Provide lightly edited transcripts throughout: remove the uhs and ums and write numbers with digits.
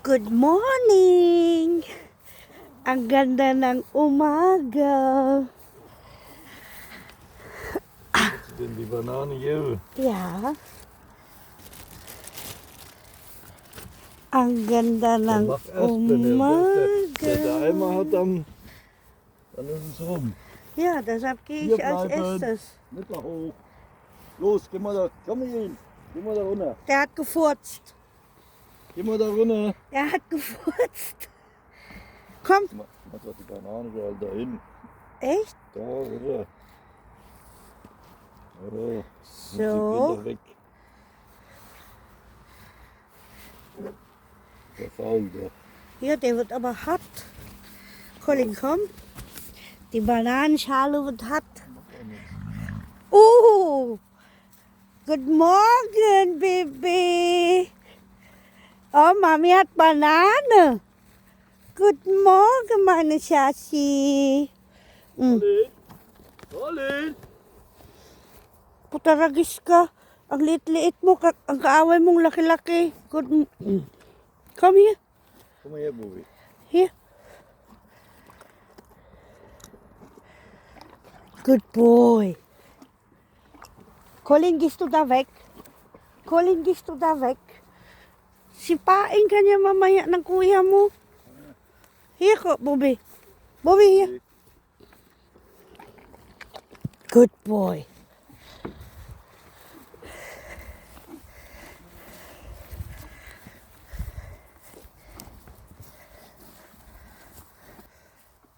Good morning! Ang ganda ng umaga. Denn die Banane hier. Yeah. Ang ganda ng Mach erst, wenn umaga. der Eimer hat, dann ist es rum. Ja, deshalb gehe Hier ich als bleiben. erstes. Nicht da hoch. Los, geh mal da, komm hier hin. Geh mal da runter. Der hat gefurzt. Geh mal da runter. Er hat gefurzt. Komm. Mach doch die Banane da hin. Echt? Da runter. Oh, So. weg. Der faul doch. Ja, der wird aber hart. Colin, komm. Die Bananenschale wird hart. Good morning, Baby. Oh, Mami hat Banane. Good morning, meine Schatzi. Colin! Colin! Putaragis ka. Ang liit-liit mo. Ang kaaway mong laki-laki. Come here. Komm mal her, Bubi. Here. Good boy. Colin, gehst du da weg? Colin, gehst du da weg? Sipain ka niya mamaya ng kuya mo. Here ko, Bobby. Bobby, here. Good boy.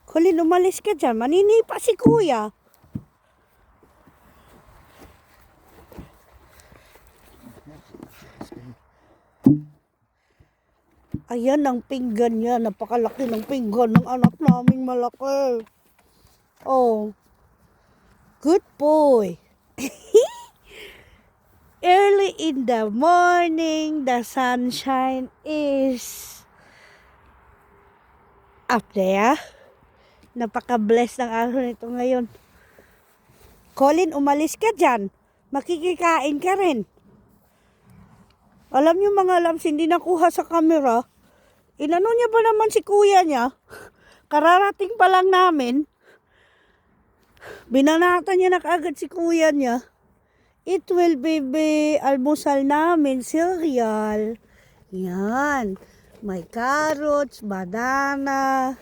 Colin, umalis ka dyan. Maninipa si kuya. Ayan ang pinggan niya. Napakalaki ng pinggan ng anak naming malaki. Oh. Good boy. Early in the morning, the sunshine is up there. Napaka-bless ng araw nito ngayon. Colin, umalis ka dyan. Makikikain ka rin. Alam niyo mga loves, hindi nakuha sa camera. Inano niya ba naman si kuya niya? Kararating pa lang namin. Binanatan niya na kaagad si kuya niya. It will be almusal namin, cereal. Yan. May carrots, banana,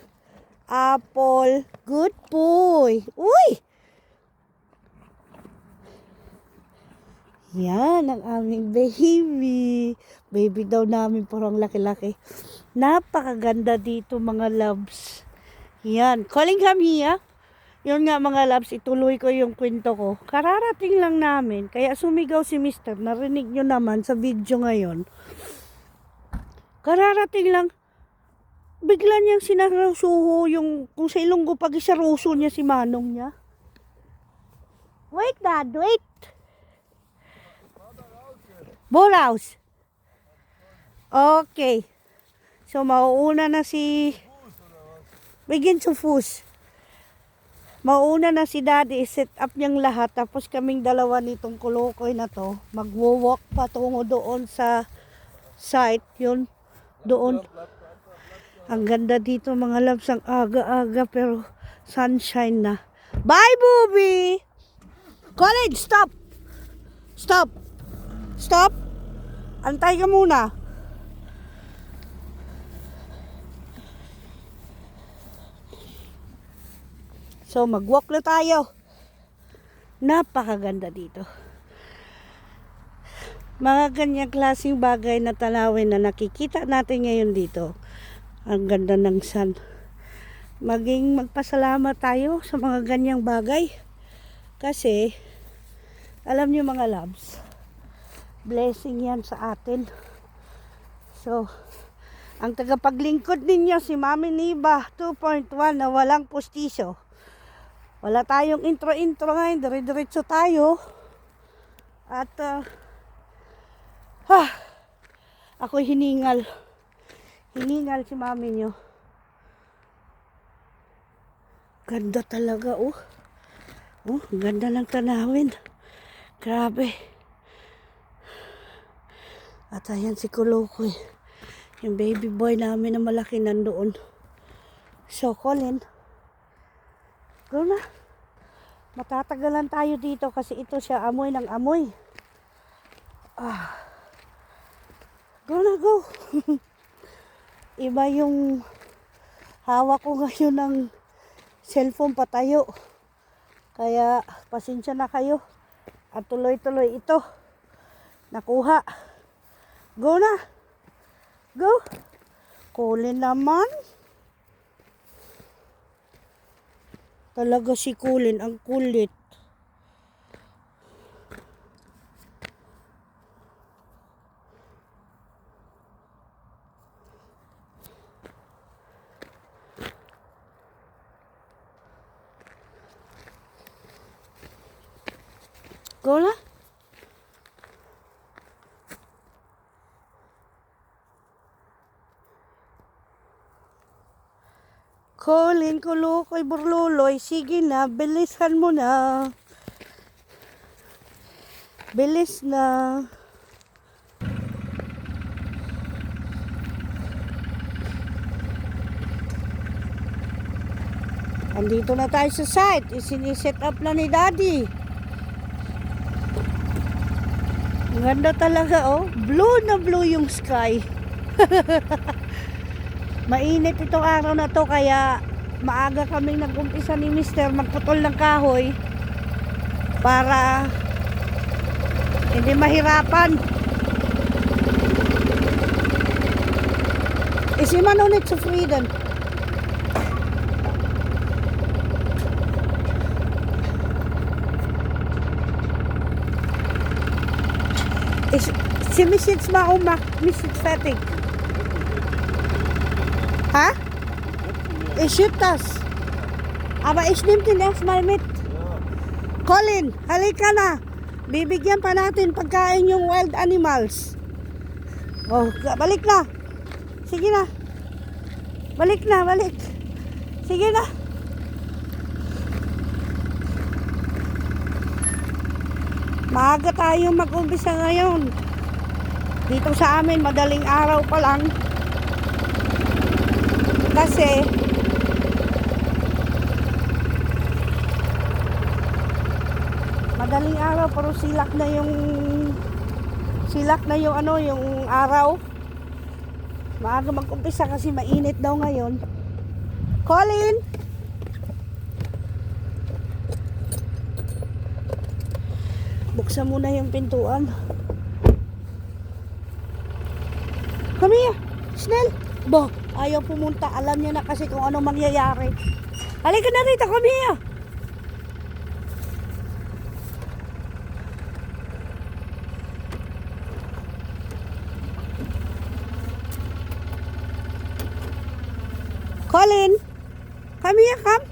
apple. Good boy. Uy! Yan ang aming baby. Baby daw namin parang laki-laki. Napakaganda dito mga loves. Yan. Calling kami ha. Yun nga mga loves, ituloy ko yung kwento ko. Kararating lang namin. Kaya sumigaw si Mister. Narinig nyo naman sa video ngayon. Kararating lang. Bigla niyang sinarasuho yung kung sa Ilonggo pag isaruso niya si manong niya. Wait dad, wait. Bolaus. Okay. So mauuna na si begin to fus. Mauuna na si daddy, set up niyang lahat. Tapos kaming dalawa nitong kulukoy na to. Magwo-walk patungo doon sa site. Yun, doon. Ang ganda dito mga loves, ang aga-aga pero sunshine na. Bye, Bobby! Colin, stop! Stop! Stop! Antay ka muna. So, mag-walk na tayo. Napakaganda dito. Mga ganyang klaseng bagay na tanawin na nakikita natin ngayon dito. Ang ganda ng sun. Maging magpasalamat tayo sa mga ganyang bagay. Kasi, alam niyo mga loves, blessing yan sa atin. So, ang tagapaglingkod ninyo si Mami Niba 2.1 na walang pustiso. Wala tayong intro-intro ngayon. Dire-diretso tayo. At, ako'y hiningal. Hiningal si mami nyo. Ganda talaga, oh. Oh, ganda ng tanawin. Grabe. At ayan si Kulukoy. Yung baby boy namin na malaki nandoon. So, Colin, go na. Matatagalan tayo dito kasi ito siya amoy ng amoy. Go na, go. Iba yung hawak ko ngayon ng cellphone patayo. Kaya pasensya na kayo. At tuloy-tuloy ito. Nakuha. Go na. Go. Colin naman. Talaga si Colin, ang kulit. Go na. Colin, kulukoy, burluloy. Sige na, bilisan mo na. Bilis na. Andito na tayo sa site. Isiniset up na ni Daddy. Ang ganda talaga, oh. Blue na blue yung sky. Mainit itong araw na to kaya maaga kaming nag-umpisa ni Mister magputol ng kahoy para hindi mahirapan. Isiman ulit sa Freedom. Si Mrs. Maumak, Mrs. Fatig. Ha? I-shoot us. Aber ich nehm den erstmal mit. Colin, halika na. Bibigyan pa natin pagkain yung wild animals. Oh, balik na. Sige na. Balik na, balik. Sige na. Maaga tayo mag-umpisa ngayon. Dito sa amin, madaling araw pa lang. Kasi madaling araw pero silak na yung ano, yung araw. Maaga mag-umpisa kasi mainit daw ngayon. Colin! Buksan muna yung pintuan. Come here, Snell. Bo, ayaw pumunta. Alam niya na kasi kung ano mangyayari. Halika na rito, come here. Colin, come here, come.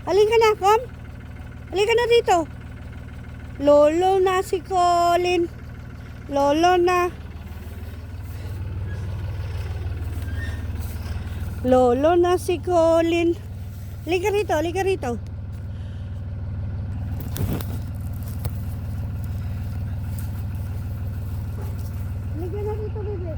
Halika na, come. Halika na rito. Lolo na si Colin. Lolo na. Lolo na si Colin. Halika rito, halika rito. Halika na rito, bebe.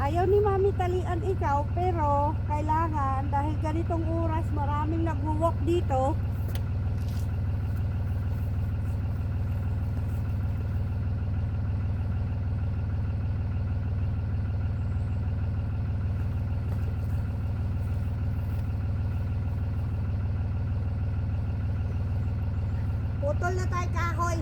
Ayaw ni Mami talian ikaw, pero kailangan dahil ganitong oras maraming nag-walk dito. Putol na tayo kahoy.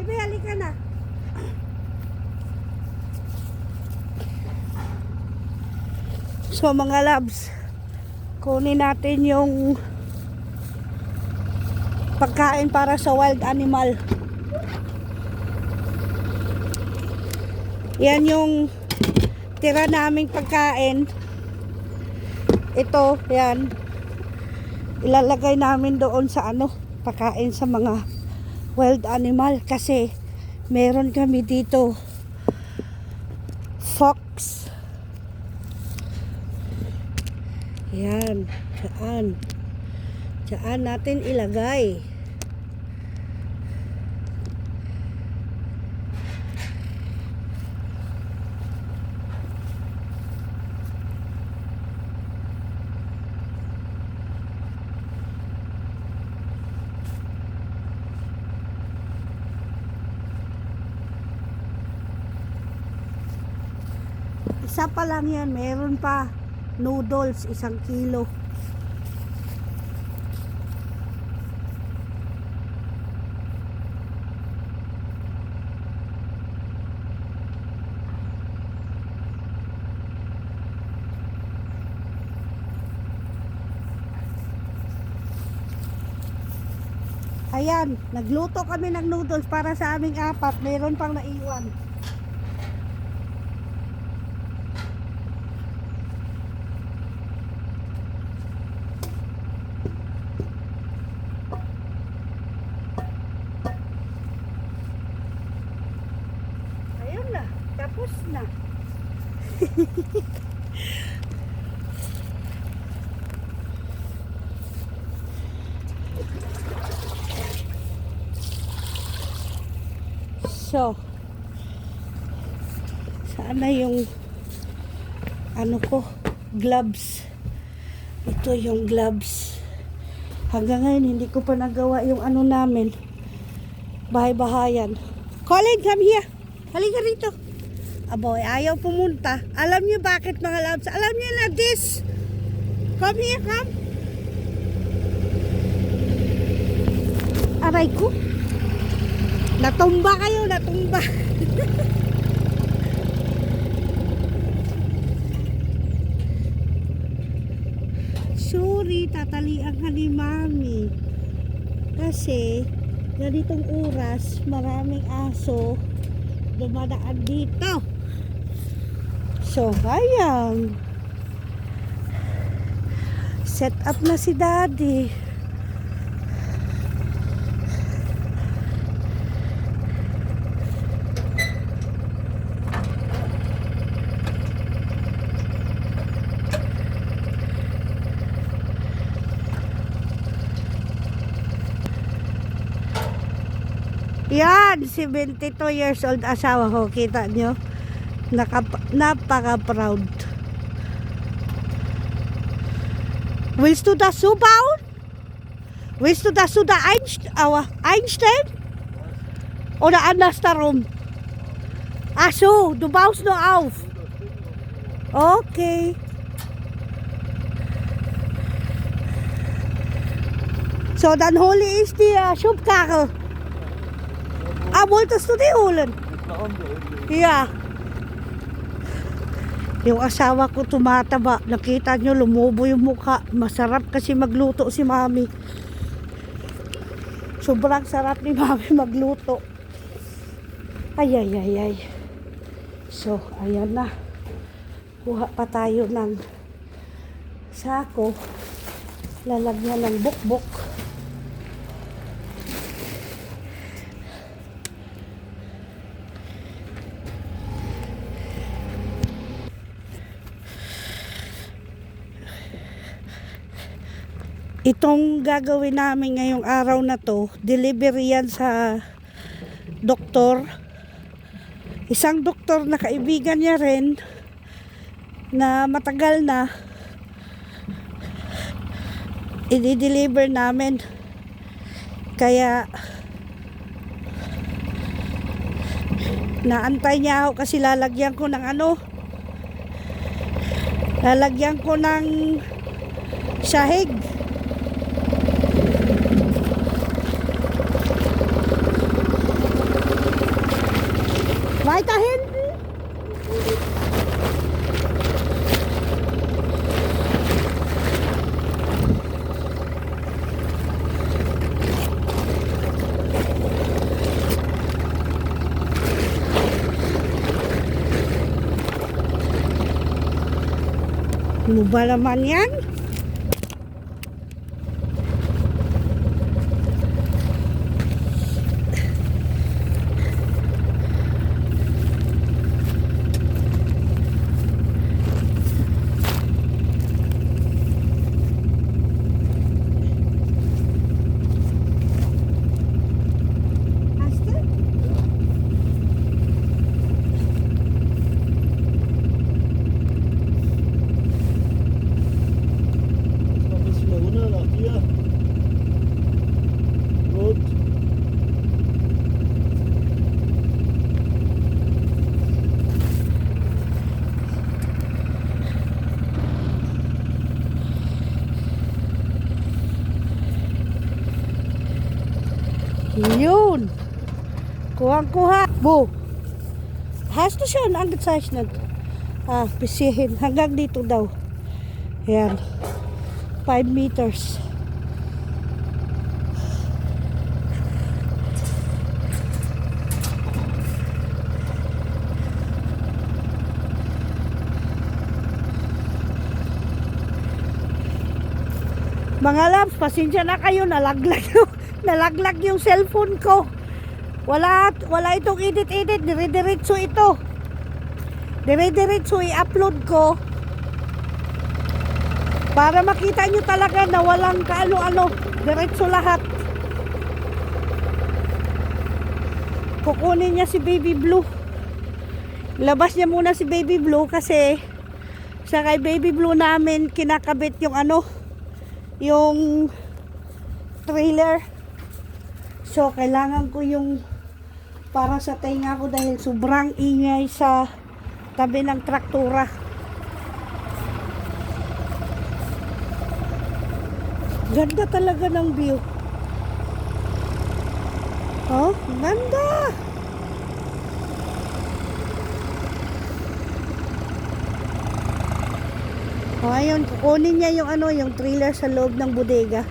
Bebe, halika na. So mga loves, kunin natin yung pagkain para sa wild animal. Yan yung tira naming pagkain. Ito, yan. Ilalagay namin doon sa pagkain sa mga wild animal kasi meron kami dito fox. Yan, diyan natin ilagay. Isa pa lang yan, meron pa noodles, 1 kilo. Ayan, nagluto kami ng noodles para sa aming 4, meron pang naiwan. Tapos na. So, sana yung gloves. Ito yung gloves. Hanggang ngayon hindi ko pa nagawa yung namin. Bahay-bahayan. Colin, come here. Halika rito. Aboy, ayaw pumunta. Alam niyo bakit mga loves? Alam niyo na this. Come here, come. Aray ko. Natumba kayo, natumba. Sorry, tatalian ka ni Mami. Kasi, ganitong oras, maraming aso dumadaan dito. So, ayan. Set up na si Daddy. Yan, 72 years old asawa ko. Kita nyo? Napaka-proud. Willst du das so bauen? Willst du das so da einstellen? Oder andersherum? Ach so, du baust nur auf. Okay. So, dann hole ich die Schubkarre. Wolltest du die holen? Yeah. Yung asawa ko tumataba. Nakita nyo, lumubo yung mukha. Masarap kasi magluto si Mami. Sobrang sarap ni Mami magluto. Ay. So, ayan na. Kuha pa tayo ng sako. Lalagyan ng bukbok. Itong gagawin namin ngayong araw na to, delivery yan sa doktor. Isang doktor na kaibigan niya rin na matagal na i-deliver namin. Kaya naantay niya ako kasi lalagyan ko ng lalagyan ko ng sahig. Weiter hinten. Ano ba naman yan? Hasta? Ein bisschen runter nach dir. Gut. Yun. Kuha-kuha. Bu. Hast du schon angezeichnet? Ah, bisihin. Hanggang dito daw. Ayan. 5 meters. Mga loves, pasensya na kayo, nalaglag yung cellphone ko. Wala itong edit, dire-diretso ito. Dire-diretso i-upload ko para makita nyo talaga na walang kaano-ano, diretso lahat. Kukunin niya si Baby Blue. Labas niya muna si Baby Blue kasi sa kay Baby Blue namin kinakabit yung ano, yung trailer. So kailangan ko yung para sa tenga ko dahil sobrang ingay sa tabi ng traktura. Ganda talaga ng view. Oh, ganda. Oh, ayun, kukunin niya yung ano, yung trailer sa loob ng bodega.